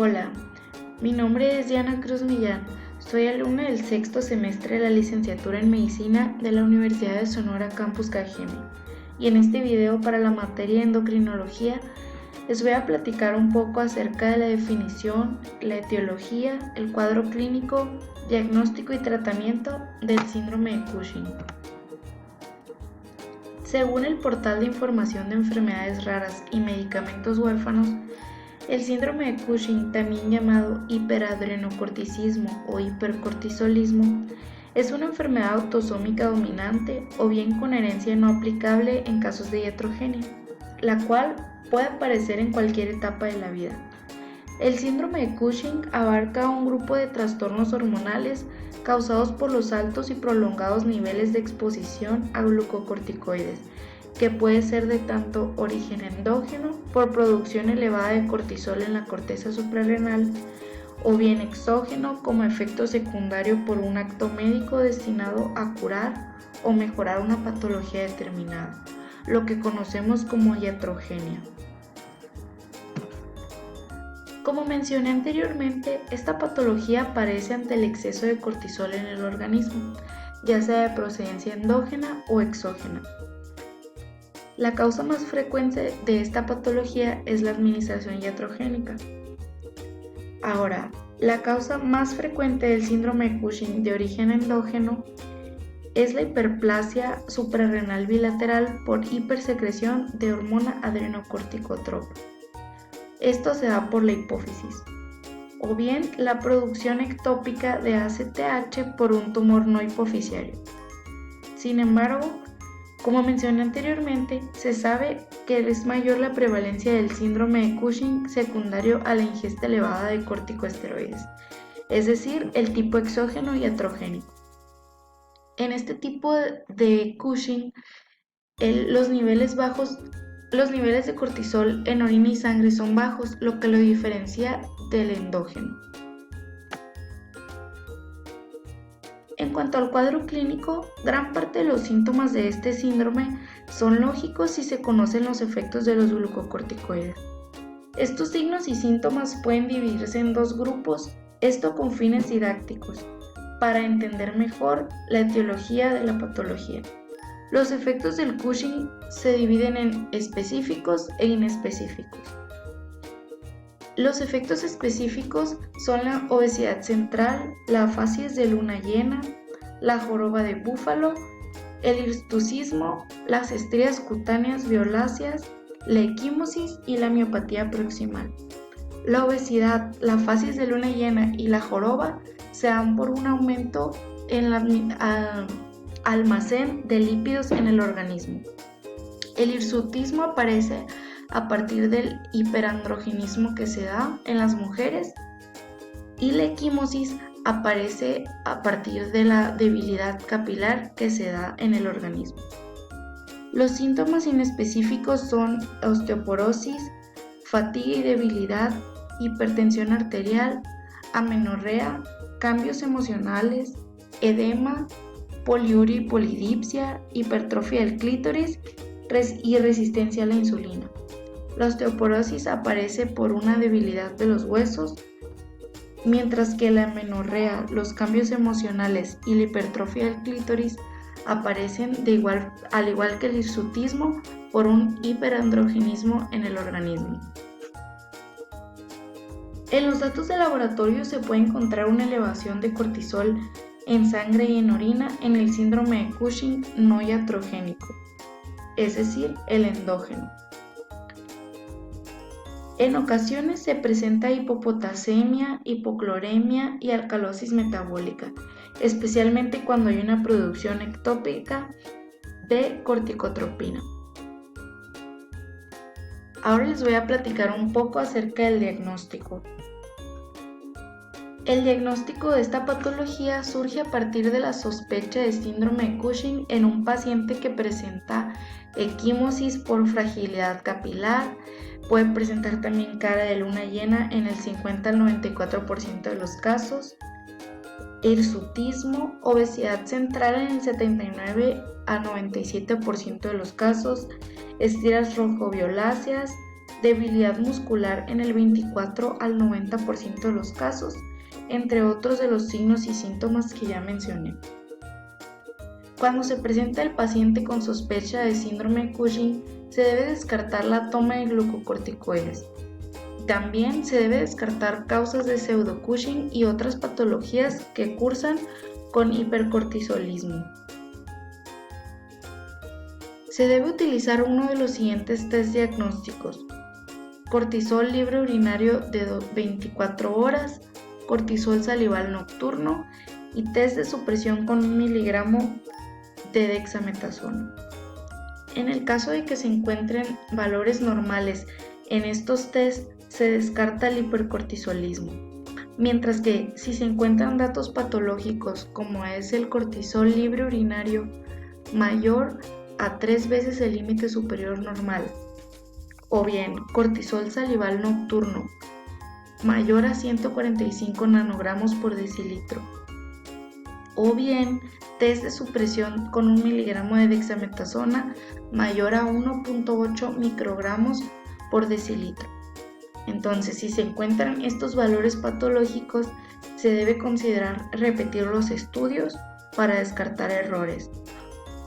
Hola, mi nombre es Diana Cruz Millán, soy alumna del sexto semestre de la licenciatura en Medicina de la Universidad de Sonora Campus Cajeme, y en este video para la materia de endocrinología les voy a platicar un poco acerca de la definición, la etiología, el cuadro clínico, diagnóstico y tratamiento del síndrome de Cushing. Según el portal de información de enfermedades raras y medicamentos huérfanos, el síndrome de Cushing, también llamado hiperadrenocorticismo o hipercortisolismo, es una enfermedad autosómica dominante o bien con herencia no aplicable en casos de iatrogenia, la cual puede aparecer en cualquier etapa de la vida. El síndrome de Cushing abarca un grupo de trastornos hormonales causados por los altos y prolongados niveles de exposición a glucocorticoides, que puede ser de tanto origen endógeno por producción elevada de cortisol en la corteza suprarrenal, o bien exógeno como efecto secundario por un acto médico destinado a curar o mejorar una patología determinada, lo que conocemos como iatrogenia. Como mencioné anteriormente, esta patología aparece ante el exceso de cortisol en el organismo, ya sea de procedencia endógena o exógena. La causa más frecuente de esta patología es la administración iatrogénica. Ahora, la causa más frecuente del síndrome de Cushing de origen endógeno es la hiperplasia suprarrenal bilateral por hipersecreción de hormona adrenocorticotropa. Esto se da por la hipófisis, o bien la producción ectópica de ACTH por un tumor no hipofisiario. Sin embargo, como mencioné anteriormente, se sabe que es mayor la prevalencia del síndrome de Cushing secundario a la ingesta elevada de corticosteroides, es decir, el tipo exógeno y iatrogénico. En este tipo de Cushing, los niveles de cortisol en orina y sangre son bajos, lo que lo diferencia del endógeno. En cuanto al cuadro clínico, gran parte de los síntomas de este síndrome son lógicos si se conocen los efectos de los glucocorticoides. Estos signos y síntomas pueden dividirse en dos grupos, esto con fines didácticos, para entender mejor la etiología de la patología. Los efectos del Cushing se dividen en específicos e inespecíficos. Los efectos específicos son la obesidad central, la afasia de luna llena, la joroba de búfalo, el hirsutismo, las estrías cutáneas violáceas, la equimosis y la miopatía proximal. La obesidad, la afasia de luna llena y la joroba se dan por un aumento en el almacén de lípidos en el organismo. El hirsutismo aparece a partir del hiperandrogenismo que se da en las mujeres, y la equimosis aparece a partir de la debilidad capilar que se da en el organismo. Los síntomas inespecíficos son osteoporosis, fatiga y debilidad, hipertensión arterial, amenorrea, cambios emocionales, edema, poliuria y polidipsia, hipertrofia del clítoris y resistencia a la insulina. La osteoporosis aparece por una debilidad de los huesos, mientras que la amenorrea, los cambios emocionales y la hipertrofia del clítoris aparecen al igual que el hirsutismo por un hiperandrogenismo en el organismo. En los datos de laboratorio se puede encontrar una elevación de cortisol en sangre y en orina en el síndrome de Cushing no iatrogénico, es decir, el endógeno. En ocasiones se presenta hipopotasemia, hipocloremia y alcalosis metabólica, especialmente cuando hay una producción ectópica de corticotropina. Ahora les voy a platicar un poco acerca del diagnóstico. El diagnóstico de esta patología surge a partir de la sospecha de síndrome de Cushing en un paciente que presenta equimosis por fragilidad capilar. Puede presentar también cara de luna llena en el 50 al 94% de los casos, hirsutismo, obesidad central en el 79 a 97% de los casos, estrías rojo-violáceas, debilidad muscular en el 24 al 90% de los casos, entre otros de los signos y síntomas que ya mencioné. Cuando se presenta el paciente con sospecha de síndrome de Cushing, se debe descartar la toma de glucocorticoides. También se debe descartar causas de pseudo-Cushing y otras patologías que cursan con hipercortisolismo. Se debe utilizar uno de los siguientes test diagnósticos: cortisol libre urinario de 24 horas, cortisol salival nocturno y test de supresión con 1 miligramo de dexametasona. En el caso de que se encuentren valores normales en estos tests, se descarta el hipercortisolismo, mientras que si se encuentran datos patológicos como es el cortisol libre urinario mayor a 3 veces el límite superior normal, o bien cortisol salival nocturno mayor a 145 nanogramos por decilitro, o bien test de supresión con 1 miligramo de dexametasona mayor a 1.8 microgramos por decilitro. Entonces, si se encuentran estos valores patológicos, se debe considerar repetir los estudios para descartar errores,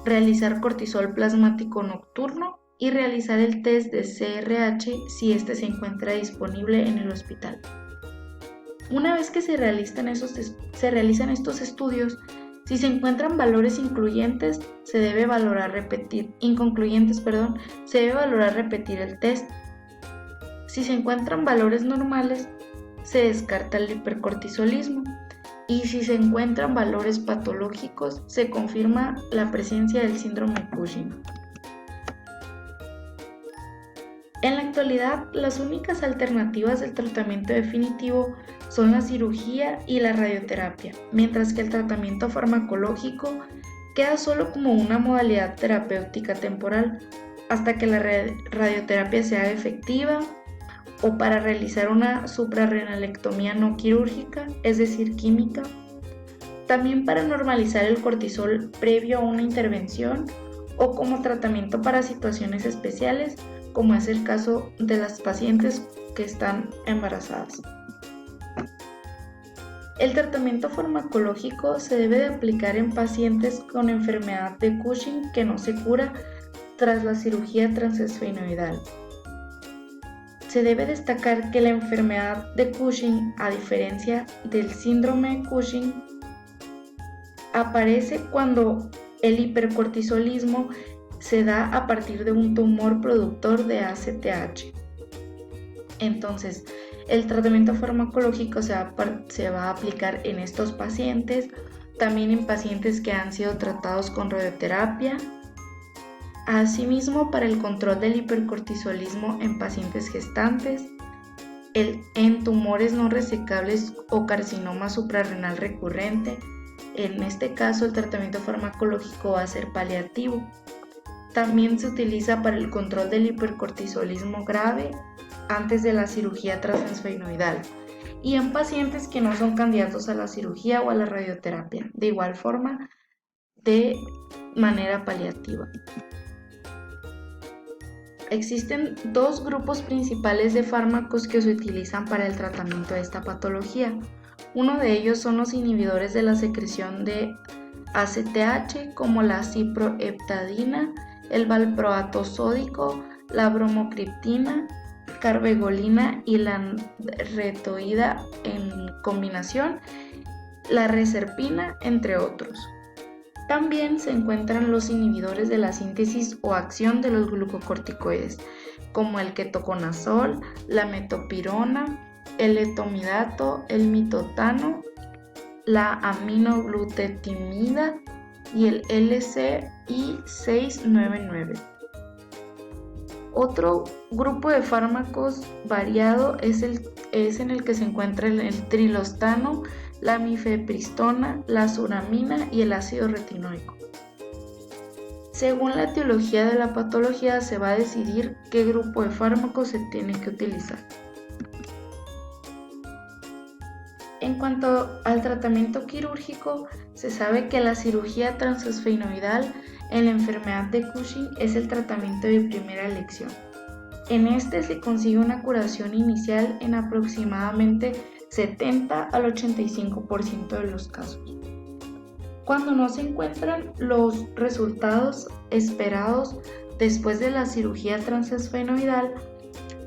realizar cortisol plasmático nocturno y realizar el test de CRH si este se encuentra disponible en el hospital. Una vez que se realizan estos estudios, si se encuentran valores inconcluyentes, se debe valorar repetir el test. Si se encuentran valores normales, se descarta el hipercortisolismo. Y si se encuentran valores patológicos, se confirma la presencia del síndrome de Cushing. En la actualidad, las únicas alternativas del tratamiento definitivo son la cirugía y la radioterapia, mientras que el tratamiento farmacológico queda solo como una modalidad terapéutica temporal hasta que la radioterapia sea efectiva o para realizar una suprarrenalectomía no quirúrgica, es decir, química. También para normalizar el cortisol previo a una intervención o como tratamiento para situaciones especiales, como es el caso de las pacientes que están embarazadas. El tratamiento farmacológico se debe de aplicar en pacientes con enfermedad de Cushing que no se cura tras la cirugía transesfenoidal. Se debe destacar que la enfermedad de Cushing, a diferencia del síndrome de Cushing, aparece cuando el hipercortisolismo se da a partir de un tumor productor de ACTH. Entonces, el tratamiento farmacológico se va a aplicar en estos pacientes, también en pacientes que han sido tratados con radioterapia. Asimismo, para el control del hipercortisolismo en pacientes gestantes, en tumores no resecables o carcinoma suprarrenal recurrente. En este caso, el tratamiento farmacológico va a ser paliativo. También se utiliza para el control del hipercortisolismo grave antes de la cirugía transesfenoidal y en pacientes que no son candidatos a la cirugía o a la radioterapia, de igual forma de manera paliativa. Existen dos grupos principales de fármacos que se utilizan para el tratamiento de esta patología. Uno de ellos son los inhibidores de la secreción de ACTH, como la ciproheptadina, el valproato sódico, la bromocriptina, carbegolina y la retoída en combinación, la reserpina, entre otros. También se encuentran los inhibidores de la síntesis o acción de los glucocorticoides, como el ketoconazol, la metopirona, el etomidato, el mitotano, la aminoglutetimida y el LCI699. Otro grupo de fármacos variado es en el que se encuentra el trilostano, la mifepristona, la suramina y el ácido retinoico. Según la etiología de la patología se va a decidir qué grupo de fármacos se tiene que utilizar. En cuanto al tratamiento quirúrgico, se sabe que la cirugía transesfenoidal en la enfermedad de Cushing es el tratamiento de primera elección. En este se consigue una curación inicial en aproximadamente 70 al 85% de los casos. Cuando no se encuentran los resultados esperados después de la cirugía transesfenoidal,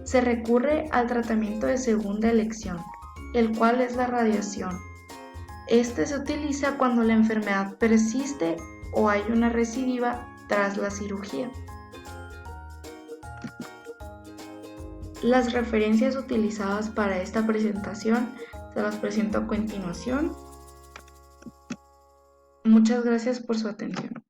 se recurre al tratamiento de segunda elección, el cual es la radiación. Este se utiliza cuando la enfermedad persiste o hay una recidiva tras la cirugía. Las referencias utilizadas para esta presentación se las presento a continuación. Muchas gracias por su atención.